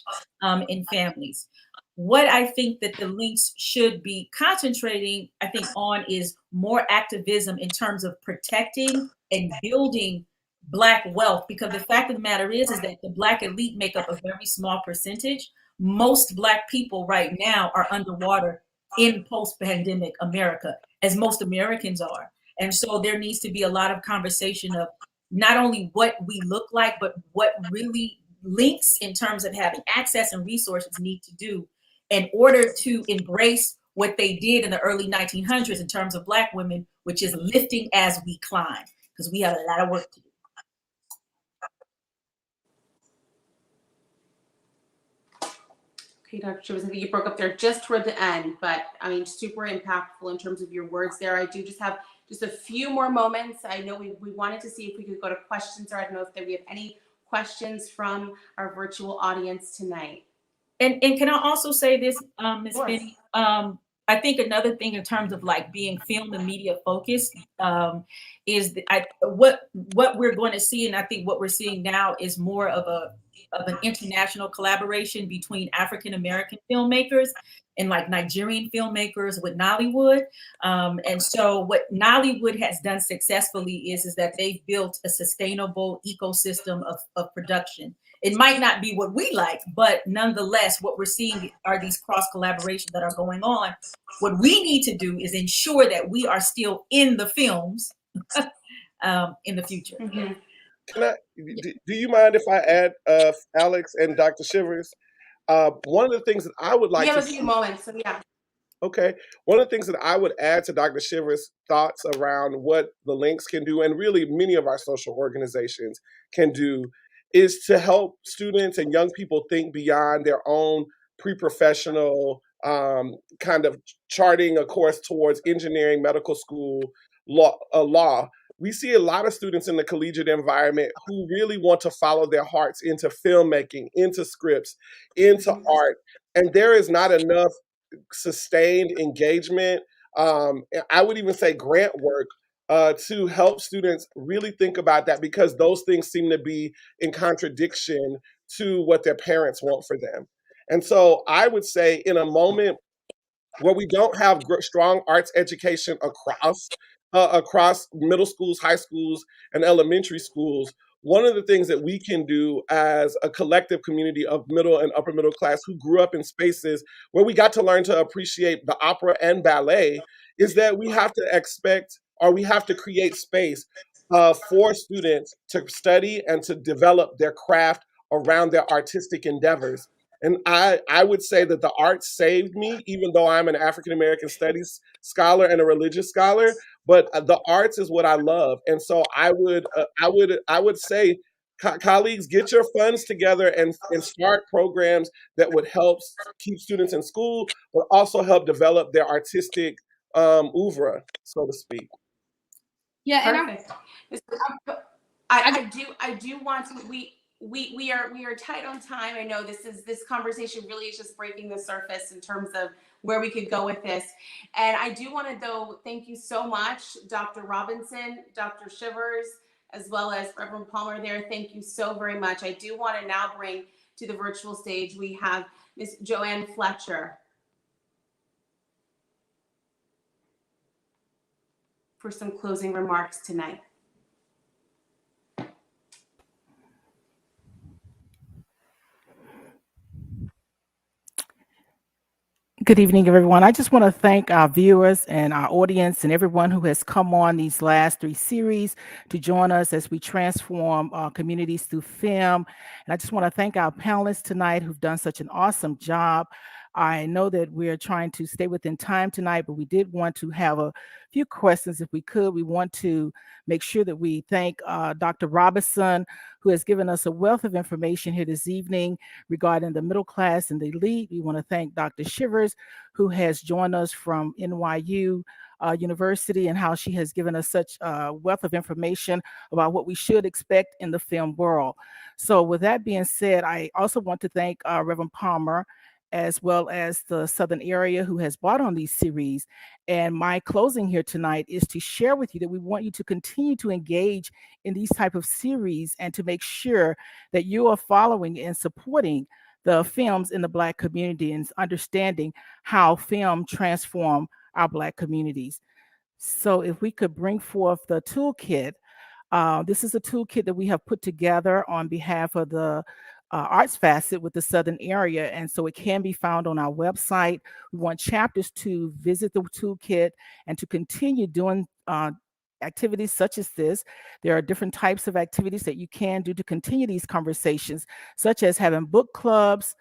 in families. What I think that the Links should be concentrating, I think, on is more activism in terms of protecting and building Black wealth, because the fact of the matter is that the Black elite make up a very small percentage. Most Black people right now are underwater in post-pandemic America, as most Americans are. And so there needs to be a lot of conversation of not only what we look like, but what really Links in terms of having access and resources need to do in order to embrace what they did in the early 1900s in terms of Black women, which is lifting as we climb, because we have a lot of work to do. Okay, Dr. Shivers, I think you broke up there just toward the end, but I mean, super impactful in terms of your words there. I do just have just a few more moments. I know we wanted to see if we could go to questions, or I don't know if we have any questions from our virtual audience tonight. And can I also say this, Ms. Finney? I think another thing in terms of like being film and media focused is what we're going to see, and I think what we're seeing now is more of an international collaboration between African American filmmakers and like Nigerian filmmakers with Nollywood. And so what Nollywood has done successfully is that they've built a sustainable ecosystem of production. It might not be what we like, but nonetheless, what we're seeing are these cross collaborations that are going on. What we need to do is ensure that we are still in the films in the future. Mm-hmm. Do you mind if I add Alex and Dr. Shivers? One of the things that I would like we have to a few moments, so yeah. Okay. One of the things that I would add to Dr. Shivers' thoughts around what the Links can do, and really many of our social organizations can do, is to help students and young people think beyond their own pre-professional kind of charting a course towards engineering, medical school, law. We see a lot of students in the collegiate environment who really want to follow their hearts into filmmaking, into scripts, into art, and there is not enough sustained engagement. I would even say grant work to help students really think about that, because those things seem to be in contradiction to what their parents want for them. And so I would say, in a moment where we don't have strong arts education across middle schools, high schools, and elementary schools, one of the things that we can do as a collective community of middle and upper middle class who grew up in spaces where we got to learn to appreciate the opera and ballet is that we have to expect, or we have to create space for students to study and to develop their craft around their artistic endeavors. And I would say that the arts saved me, even though I'm an African American studies scholar and a religious scholar. But the arts is what I love, and so I would say, colleagues, get your funds together and start programs that would help keep students in school, but also help develop their artistic oeuvre, so to speak. Yeah, perfect. I do want to. We are tight on time. I know this conversation really is just breaking the surface in terms of where we could go with this. And I do want to, though, thank you so much, Dr. Robinson, Dr. Shivers, as well as Reverend Palmer there. Thank you so very much. I do want to now bring to the virtual stage, we have Ms. Joanne Fletcher for some closing remarks tonight. Good evening, everyone. I just want to thank our viewers and our audience and everyone who has come on these last 3 series to join us as we transform our communities through film. And I just want to thank our panelists tonight who've done such an awesome job. I know that we're trying to stay within time tonight, but we did want to have a few questions if we could. We want to make sure that we thank Dr. Robinson, who has given us a wealth of information here this evening regarding the middle class and the elite. We want to thank Dr. Shivers, who has joined us from NYU University, and how she has given us such a wealth of information about what we should expect in the film world. So with that being said, I also want to thank Reverend Palmer, as well as the Southern area, who has brought on these series. And my closing here tonight is to share with you that we want you to continue to engage in these type of series and to make sure that you are following and supporting the films in the Black community and understanding how film transform our Black communities. So if we could bring forth the toolkit, this is a toolkit that we have put together on behalf of the arts facet with the Southern area, and so it can be found on our website. We want chapters to visit the toolkit and to continue doing activities such as this. There are different types of activities that you can do to continue these conversations, such as having book clubs.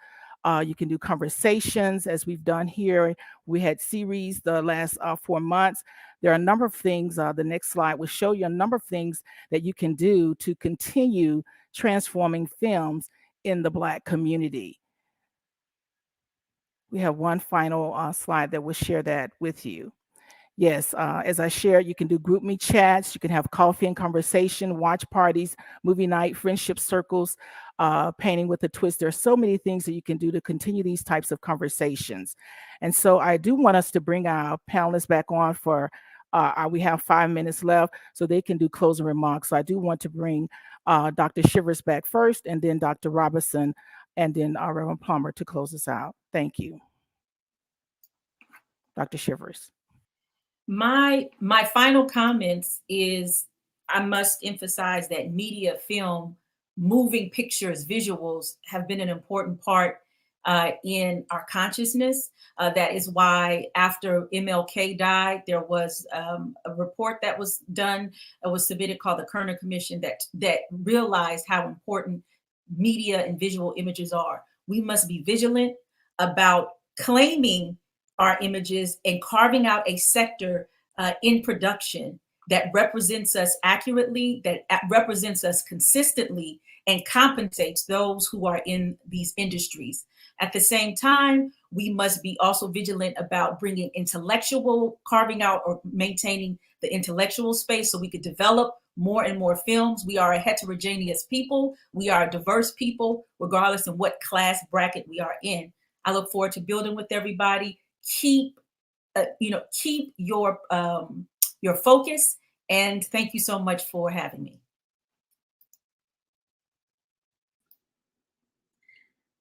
You can do conversations, as we've done here. We had series the last 4 months. There are a number of things. The next slide will show you a number of things that you can do to continue transforming films in the Black community. We have one final slide that will share that with you. Yes, as I shared, you can do group me chats, you can have coffee and conversation, watch parties, movie night, friendship circles, painting with a twist. There are so many things that you can do to continue these types of conversations. And so I do want us to bring our panelists back on for, we have 5 minutes left, so they can do closing remarks. So I do want to bring Dr. Shivers back first, and then Dr. Robinson, and then Reverend Plummer to close us out. Thank you. Dr. Shivers. My final comments is I must emphasize that media, film, moving pictures, visuals have been an important part in our consciousness. That is why after MLK died, there was a report that was done, it was submitted, called the Kerner Commission, that realized how important media and visual images are. We must be vigilant about claiming our images and carving out a sector in production that represents us accurately, that represents us consistently, and compensates those who are in these industries. At the same time, we must be also vigilant about bringing carving out or maintaining the intellectual space so we could develop more and more films. We are a heterogeneous people. We are a diverse people, regardless of what class bracket we are in. I look forward to building with everybody. Keep your focus, and thank you so much for having me.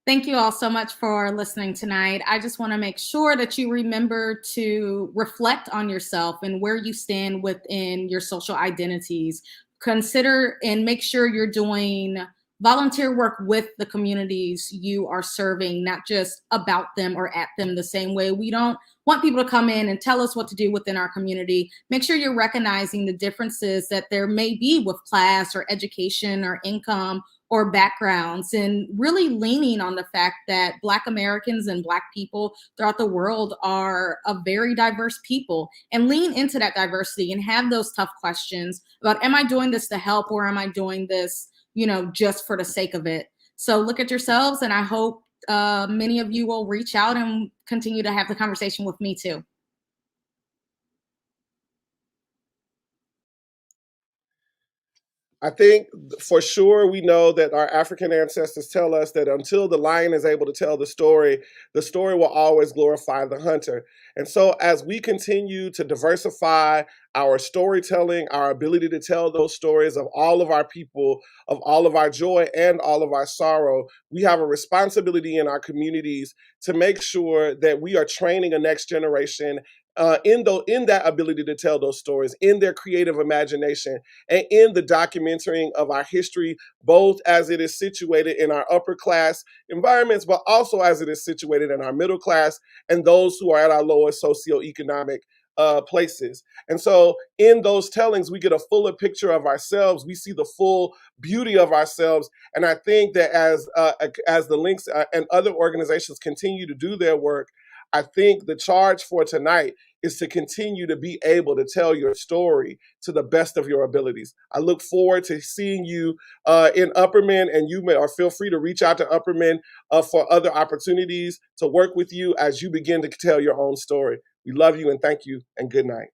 Thank you all so much for listening tonight. I just want to make sure that you remember to reflect on yourself and where you stand within your social identities. Consider and make sure you're doing volunteer work with the communities you are serving, not just about them or at them the same way. We don't want people to come in and tell us what to do within our community. Make sure you're recognizing the differences that there may be with class or education or income or backgrounds, and really leaning on the fact that Black Americans and Black people throughout the world are a very diverse people, and lean into that diversity and have those tough questions about, am I doing this to help, or am I doing this, just for the sake of it? So look at yourselves, and I hope many of you will reach out and continue to have the conversation with me too. I think for sure we know that our African ancestors tell us that until the lion is able to tell the story will always glorify the hunter. And so as we continue to diversify our storytelling, our ability to tell those stories of all of our people, of all of our joy and all of our sorrow. We have a responsibility in our communities to make sure that we are training a next generation in that ability to tell those stories, in their creative imagination, and in the documenting of our history, both as it is situated in our upper class environments, but also as it is situated in our middle class and those who are at our lowest socioeconomic places. And so in those tellings, we get a fuller picture of ourselves. We see the full beauty of ourselves. And I think that as the Links and other organizations continue to do their work, I think the charge for tonight is to continue to be able to tell your story to the best of your abilities. I look forward to seeing you in Upperman, and you may, or feel free to reach out to Upperman for other opportunities to work with you as you begin to tell your own story. We love you and thank you and good night.